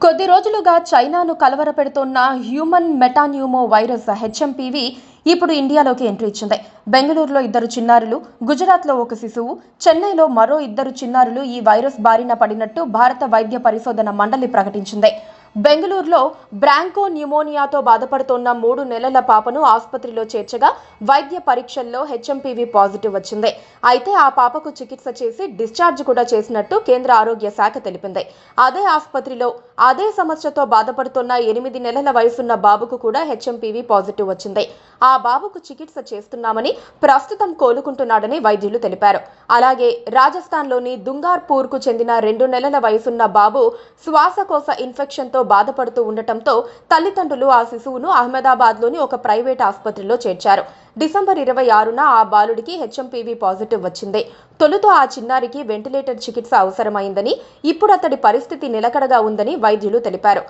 కొద్ది రోజులుగా చైనాను కలవరపెడుతోన్న హ్యూమన్ మెటాన్యూమో వైరస్ హెచ్ఎంపీవీ ఇప్పుడు ఇండియాలోకి ఎంట్రీ ఇచ్చింది. బెంగళూరులో 2 చిన్నారులు, గుజరాత్లో ఒక శిశువు, చెన్నైలో మరో 2 చిన్నారులు ఈ వైరస్ బారిన పడినట్టు భారత వైద్య పరిశోధన మండలి ప్రకటించింది. బెంగళూరులో బ్రాంకో న్యూమోనియాతో బాధపడుతోన్న 3 నెలల పాపను ఆసుపత్రిలో చేర్చగా వైద్య పరీక్షల్లో హెచ్ఎంపీవీ పాజిటివ్ వచ్చింది. అయితే ఆ పాపకు చికిత్స చేసి డిశ్చార్జ్ కూడా చేసినట్టు కేంద్ర ఆరోగ్య శాఖ తెలిపింది. అదే ఆసుపత్రిలో అదే సమస్యతో బాధపడుతున్న 8 నెలల వయసున్న బాబుకు కూడా హెచ్ఎంపీవీ పాజిటివ్ వచ్చింది. ఆ బాబుకు చికిత్స చేస్తున్నామని, ప్రస్తుతం కోలుకుంటున్నాడని వైద్యులు తెలిపారు. అలాగే రాజస్థాన్లోని దుంగార్పూర్కు చెందిన 2 నెలల వయసున్న బాబు శ్వాసకోశ ఇన్ఫెక్షన్తో బాధపడుతూ ఉండటంతో తల్లిదండ్రులు ఆ శిశువును అహ్మదాబాద్లోని ఒక ప్రైవేట్ ఆసుపత్రిలో చేర్చారు. డిసెంబర్ 26న ఆ బాలుడికి హెచ్ఎంపీవీ పాజిటివ్ వచ్చింది. తొలుత ఆ చిన్నారికి వెంటిలేటర్ చికిత్స అవసరమైందని, ఇప్పుడు అతడి పరిస్థితి నిలకడగా ఉందని వైద్యులు తెలిపారు.